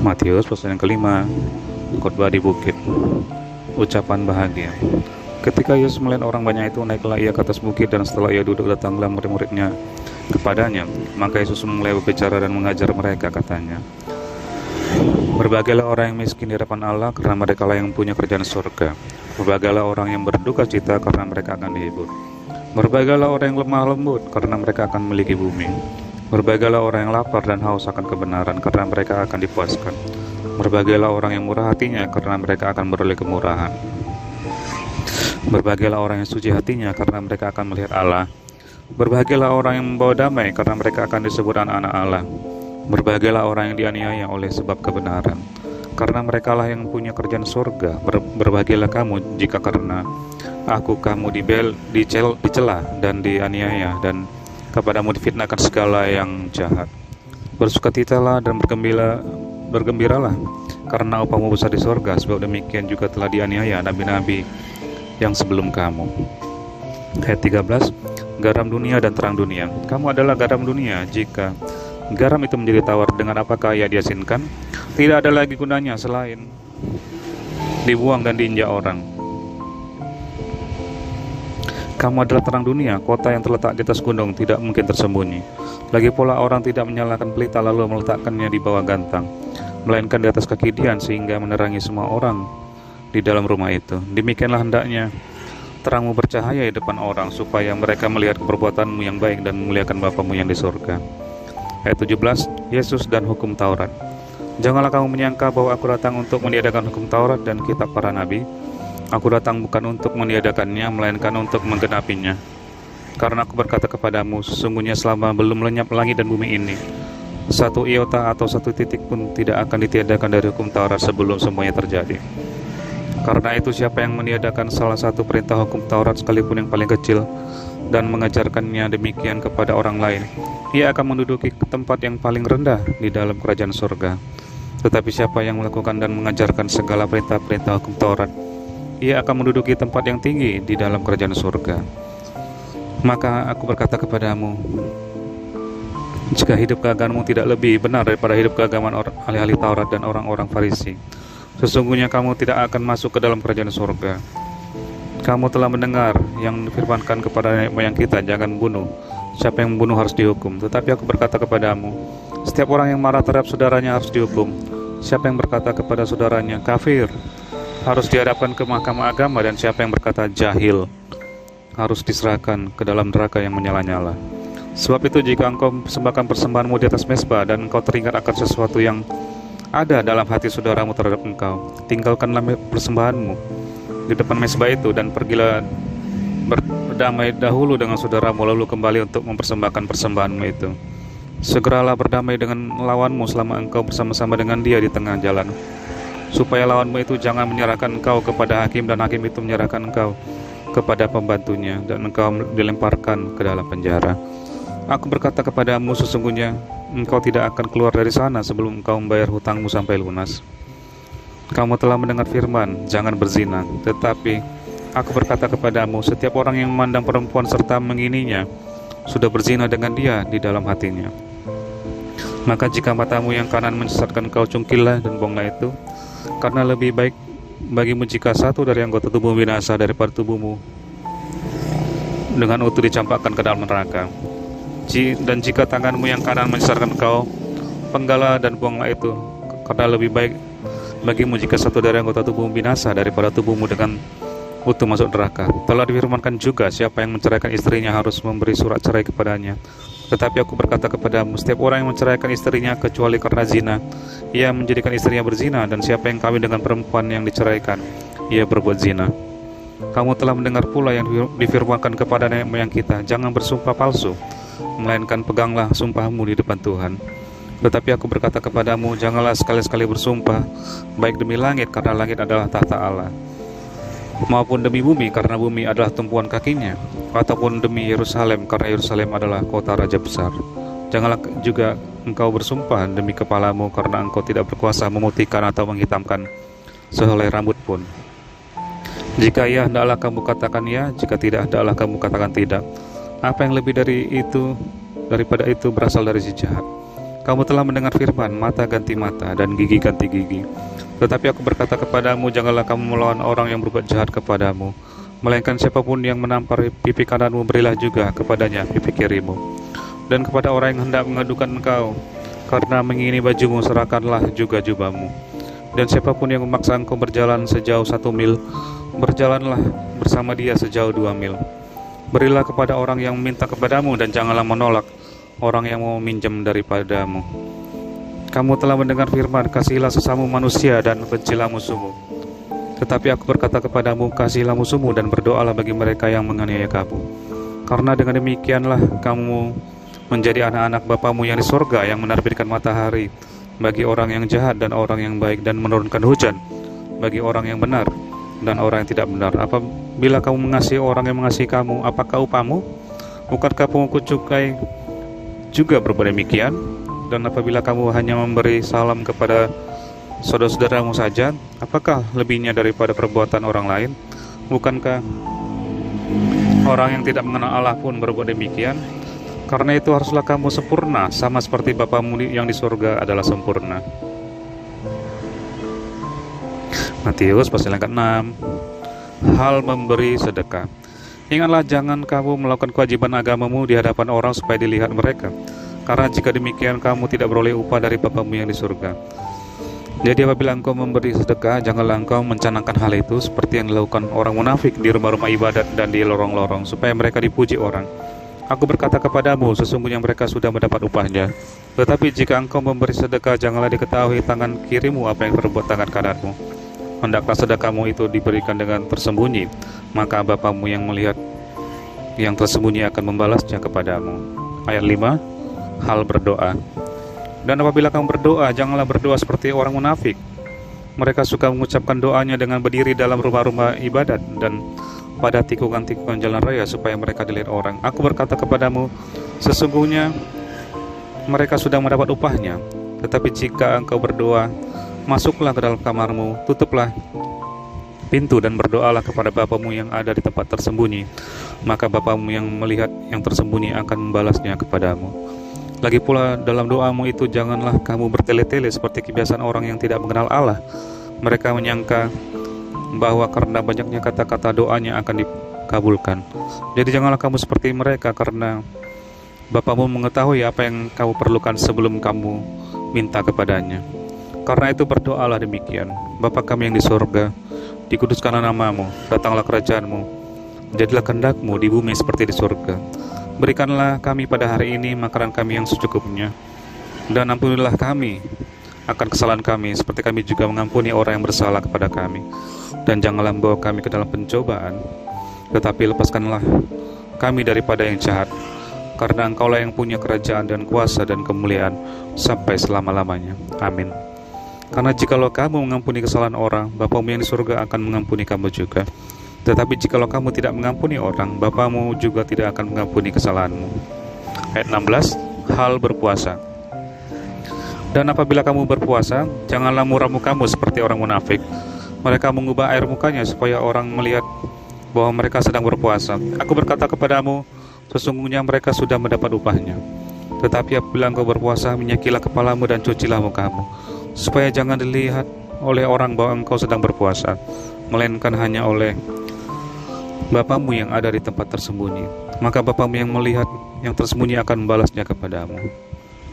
Matius pasal yang kelima, khotbah di bukit, ucapan bahagia. Ketika Yesus melihat orang banyak itu, naiklah ia ke atas bukit, dan setelah ia duduk, datanglah murid-muridnya kepadanya. Maka Yesus mulai berbicara dan mengajar mereka, katanya, "Berbahagialah orang yang miskin di hadapan Allah, karena merekalah yang punya kerajaan surga. Berbahagialah orang yang berduka cita, karena mereka akan dihibur. Berbahagialah orang yang lemah lembut, karena mereka akan memiliki bumi. Berbahagialah orang yang lapar dan haus akan kebenaran, karena mereka akan dipuaskan. Berbahagialah orang yang murah hatinya, karena mereka akan beroleh kemurahan. Berbahagialah orang yang suci hatinya, karena mereka akan melihat Allah. Berbahagialah orang yang membawa damai, karena mereka akan disebut anak-anak Allah. Berbahagialah orang yang dianiaya oleh sebab kebenaran, karena merekalah yang punya kerajaan surga. Berbahagialah kamu jika karena aku kamu dicela dan dianiaya, dan kepadamu difitnahkan segala yang jahat. Bersukacitalah dan bergembiralah, karena upahmu besar di surga, sebab demikian juga telah dianiaya nabi-nabi yang sebelum kamu." Ayat 13, garam dunia dan terang dunia. Kamu adalah garam dunia. Jika garam itu menjadi tawar, dengan apakah ia diasinkan? Tidak ada lagi gunanya selain dibuang dan diinjak orang. Kamu adalah terang dunia. Kota yang terletak di atas gunung tidak mungkin tersembunyi. Lagi pula orang tidak menyalakan pelita lalu meletakkannya di bawah gantang, melainkan di atas kaki dian, sehingga menerangi semua orang di dalam rumah itu. Demikianlah hendaknya terangmu bercahaya di depan orang, supaya mereka melihat perbuatanmu yang baik dan memuliakan Bapamu yang di surga. Ayat 17, Yesus dan hukum Taurat. Janganlah kamu menyangka bahwa aku datang untuk meniadakan hukum Taurat dan kitab para nabi. Aku datang bukan untuk meniadakannya, melainkan untuk menggenapinya. Karena aku berkata kepadamu, sesungguhnya selama belum lenyap langit dan bumi ini, satu iota atau satu titik pun tidak akan ditiadakan dari hukum Taurat sebelum semuanya terjadi. Karena itu siapa yang meniadakan salah satu perintah hukum Taurat sekalipun yang paling kecil, dan mengajarkannya demikian kepada orang lain, ia akan menduduki tempat yang paling rendah di dalam kerajaan surga. Tetapi siapa yang melakukan dan mengajarkan segala perintah-perintah hukum Taurat, ia akan menduduki tempat yang tinggi di dalam kerajaan surga. Maka aku berkata kepadamu, jika hidup keagamaanmu tidak lebih benar daripada hidup keagamaan ahli-ahli Taurat dan orang-orang Farisi, sesungguhnya kamu tidak akan masuk ke dalam kerajaan surga. Kamu telah mendengar yang difirmankan kepada nenek moyang kita, jangan bunuh. Siapa yang membunuh harus dihukum. Tetapi aku berkata kepadamu, setiap orang yang marah terhadap saudaranya harus dihukum. Siapa yang berkata kepada saudaranya kafir, harus dihadapkan ke mahkamah agama. Dan siapa yang berkata jahil, harus diserahkan ke dalam neraka yang menyala-nyala. Sebab itu jika engkau persembahkan persembahanmu di atas mezbah, dan engkau teringat akan sesuatu yang ada dalam hati saudaramu terhadap engkau, tinggalkanlah persembahanmu di depan mezbah itu, dan pergilah berdamai dahulu dengan saudaramu, lalu kembali untuk mempersembahkan persembahanmu itu. Segeralah berdamai dengan lawanmu selama engkau bersama-sama dengan dia di tengah jalan, supaya lawanmu itu jangan menyerahkan engkau kepada hakim, dan hakim itu menyerahkan engkau kepada pembantunya, dan engkau dilemparkan ke dalam penjara. Aku berkata kepadamu, sesungguhnya engkau tidak akan keluar dari sana sebelum engkau membayar hutangmu sampai lunas. Kamu telah mendengar firman, jangan berzina. Tetapi aku berkata kepadamu, setiap orang yang memandang perempuan serta mengininya, sudah berzina dengan dia di dalam hatinya. Maka jika matamu yang kanan menyesatkan engkau, cungkillah dan buanglah itu, karena lebih baik bagimu jika satu dari anggota tubuhmu binasa daripada tubuhmu dengan utuh dicampakkan ke dalam neraka. Dan jika tanganmu yang kanan menyesatkan engkau, penggalah dan buanglah itu, karena lebih baik bagimu jika satu dari anggota tubuhmu binasa daripada tubuhmu dengan utuh masuk neraka. Telah difirmankan juga, siapa yang menceraikan istrinya harus memberi surat cerai kepadanya. Tetapi aku berkata kepadamu, setiap orang yang menceraikan istrinya kecuali karena zina, ia menjadikan istrinya berzina, dan siapa yang kawin dengan perempuan yang diceraikan, ia berbuat zina. Kamu telah mendengar pula yang difirmankan kepada nenek moyang kita, jangan bersumpah palsu, melainkan peganglah sumpahmu di depan Tuhan. Tetapi aku berkata kepadamu, janganlah sekali-sekali bersumpah, baik demi langit, karena langit adalah tahta Allah, maupun demi bumi, karena bumi adalah tumpuan kakinya, ataupun demi Yerusalem, karena Yerusalem adalah kota raja besar. Janganlah juga engkau bersumpah demi kepalamu, karena engkau tidak berkuasa memutihkan atau menghitamkan sehelai rambut pun. Jika ya, hendaklah kamu katakan ya, jika tidak, hendaklah kamu katakan tidak. Apa yang lebih dari itu, daripada itu berasal dari si jahat. Kamu telah mendengar firman, mata ganti mata dan gigi ganti gigi. Tetapi aku berkata kepadamu, janganlah kamu melawan orang yang berbuat jahat kepadamu, melainkan siapapun yang menampar pipi kananmu, berilah juga kepadanya pipi kirimu. Dan kepada orang yang hendak mengadukan engkau karena mengingini bajumu, serahkanlah juga jubahmu. Dan siapapun yang memaksa engkau berjalan sejauh 1 mil, berjalanlah bersama dia sejauh 2 mil. Berilah kepada orang yang meminta kepadamu, dan janganlah menolak orang yang mau minjam daripadamu. Kamu telah mendengar firman, kasihilah sesama manusia dan bencilah musuhmu. Tetapi aku berkata kepadamu, kasihilah musuhmu dan berdoalah bagi mereka yang menganiaya kamu. Karena dengan demikianlah kamu menjadi anak-anak Bapamu yang di sorga, yang menerbitkan matahari bagi orang yang jahat dan orang yang baik, dan menurunkan hujan bagi orang yang benar dan orang yang tidak benar. Apabila kamu mengasihi orang yang mengasihi kamu, apakah upahmu? Bukankah pungut cukai juga berbuat demikian? Dan apabila kamu hanya memberi salam kepada saudara-saudaramu saja, apakah lebihnya daripada perbuatan orang lain? Bukankah orang yang tidak mengenal Allah pun berbuat demikian? Karena itu haruslah kamu sempurna, sama seperti Bapamu yang di surga adalah sempurna. Matius pasal yang ke-6. Hal memberi sedekah. Ingatlah, jangan kamu melakukan kewajiban agamamu di hadapan orang supaya dilihat mereka. Karena jika demikian kamu tidak beroleh upah dari Bapamu yang di surga. Jadi apabila engkau memberi sedekah, janganlah engkau mencanangkan hal itu seperti yang dilakukan orang munafik di rumah-rumah ibadat dan di lorong-lorong, supaya mereka dipuji orang. Aku berkata kepadamu, sesungguhnya mereka sudah mendapat upahnya. Tetapi jika engkau memberi sedekah, janganlah diketahui tangan kirimu apa yang berbuat tangan kananmu. Hendaklah sedekahmu itu diberikan dengan tersembunyi, maka Bapamu yang melihat yang tersembunyi akan membalasnya kepadamu. Ayat 5. Hal berdoa. Dan apabila kamu berdoa, janganlah berdoa seperti orang munafik. Mereka suka mengucapkan doanya dengan berdiri dalam rumah-rumah ibadat dan pada tikungan-tikungan jalan raya supaya mereka dilihat orang. Aku berkata kepadamu, sesungguhnya mereka sudah mendapat upahnya. Tetapi jika engkau berdoa, masuklah ke dalam kamarmu, tutuplah pintu dan berdoalah kepada Bapamu yang ada di tempat tersembunyi. Maka Bapamu yang melihat yang tersembunyi akan membalasnya kepadamu. Lagi pula dalam doamu itu janganlah kamu bertele-tele seperti kebiasaan orang yang tidak mengenal Allah. Mereka menyangka bahwa karena banyaknya kata-kata doanya akan dikabulkan. Jadi janganlah kamu seperti mereka, karena Bapamu mengetahui apa yang kamu perlukan sebelum kamu minta kepadanya. Karena itu berdoalah demikian: Bapa kami yang di sorga, dikuduskanlah namamu, datanglah kerajaanmu, jadilah kehendakmu di bumi seperti di sorga. Berikanlah kami pada hari ini makanan kami yang secukupnya, dan ampunilah kami akan kesalahan kami seperti kami juga mengampuni orang yang bersalah kepada kami. Dan janganlah membawa kami ke dalam pencobaan, tetapi lepaskanlah kami daripada yang jahat. Karena Engkaulah yang punya kerajaan dan kuasa dan kemuliaan sampai selama-lamanya. Amin. Karena jikalau kamu mengampuni kesalahan orang, Bapamu yang di surga akan mengampuni kamu juga. Tetapi jikalau kamu tidak mengampuni orang, Bapamu juga tidak akan mengampuni kesalahanmu. Ayat 16. Hal berpuasa. Dan apabila kamu berpuasa, janganlah muram mukamu seperti orang munafik. Mereka mengubah air mukanya supaya orang melihat bahwa mereka sedang berpuasa. Aku berkata kepadamu, sesungguhnya mereka sudah mendapat upahnya. Tetapi apabila engkau berpuasa, minyakilah kepalamu dan cucilah mukamu, supaya jangan dilihat oleh orang bahwa engkau sedang berpuasa, melainkan hanya oleh Bapamu yang ada di tempat tersembunyi. Maka Bapamu yang melihat yang tersembunyi akan membalasnya kepadamu.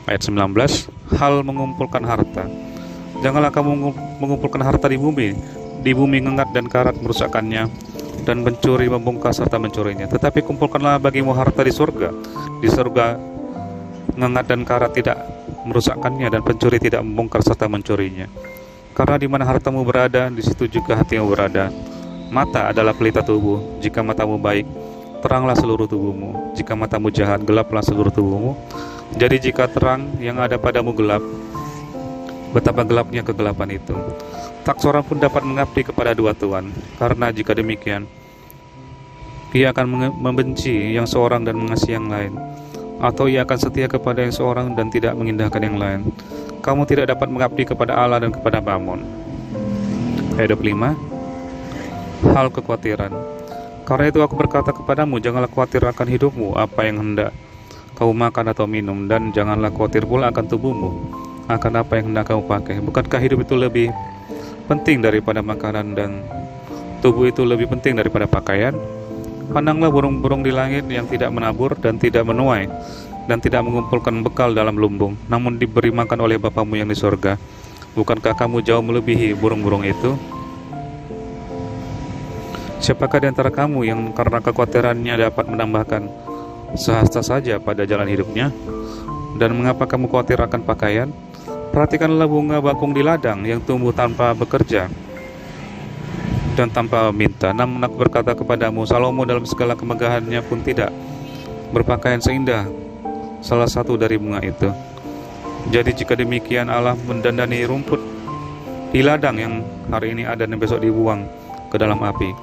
Ayat 19. Hal mengumpulkan harta. Janganlah kamu mengumpulkan harta di bumi ngengat dan karat merusakkannya, dan pencuri membongkar serta mencurinya. Tetapi kumpulkanlah bagimu harta di surga. Di surga ngengat dan karat tidak merusakkannya, dan pencuri tidak membongkar serta mencurinya. Karena di mana hartamu berada, di situ juga hatimu berada. Mata adalah pelita tubuh. Jika matamu baik, teranglah seluruh tubuhmu. Jika matamu jahat, gelaplah seluruh tubuhmu. Jadi jika terang yang ada padamu gelap, betapa gelapnya kegelapan itu. Tak seorang pun dapat mengabdi kepada dua tuan, karena jika demikian, ia akan membenci yang seorang dan mengasihi yang lain, atau ia akan setia kepada yang seorang dan tidak mengindahkan yang lain. Kamu tidak dapat mengabdi kepada Allah dan kepada Mammon. Ayat 25. Hal kekhawatiran. Karena itu aku berkata kepadamu, janganlah khawatir akan hidupmu, apa yang hendak kamu makan atau minum, dan janganlah khawatir pula akan tubuhmu, akan apa yang hendak kamu pakai. Bukankah hidup itu lebih penting daripada makanan, dan tubuh itu lebih penting daripada pakaian? Pandanglah burung-burung di langit yang tidak menabur dan tidak menuai, dan tidak mengumpulkan bekal dalam lumbung, namun diberi makan oleh Bapamu yang di sorga. Bukankah kamu jauh melebihi burung-burung itu? Siapakah di antara kamu yang karena kekhawatirannya dapat menambahkan sehasta saja pada jalan hidupnya? Dan mengapa kamu khawatir akan pakaian? Perhatikanlah bunga bakung di ladang yang tumbuh tanpa bekerja dan tanpa minta. Namun aku berkata kepadamu, Salomo dalam segala kemegahannya pun tidak berpakaian seindah salah satu dari bunga itu. Jadi jika demikian Allah mendandani rumput di ladang yang hari ini ada dan besok dibuang ke dalam api,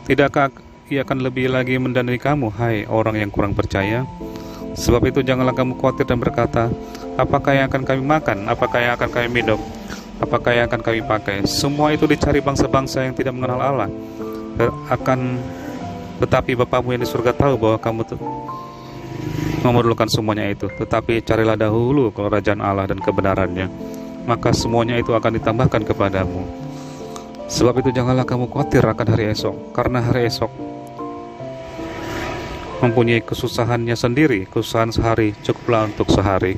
tidakkah Ia akan lebih lagi mendandani kamu, hai orang yang kurang percaya? Sebab itu janganlah kamu khawatir dan berkata, apakah yang akan kami makan, apakah yang akan kami minum, apakah yang akan kami pakai? Semua itu dicari bangsa-bangsa yang tidak mengenal Allah. Tetapi Bapamu yang di surga tahu bahwa kamu memerlukan semuanya itu. Tetapi carilah dahulu kerajaan Allah dan kebenarannya, maka semuanya itu akan ditambahkan kepadamu. Sebab itu janganlah kamu khawatir akan hari esok, karena hari esok mempunyai kesusahannya sendiri. Kesusahan sehari cukuplah untuk sehari.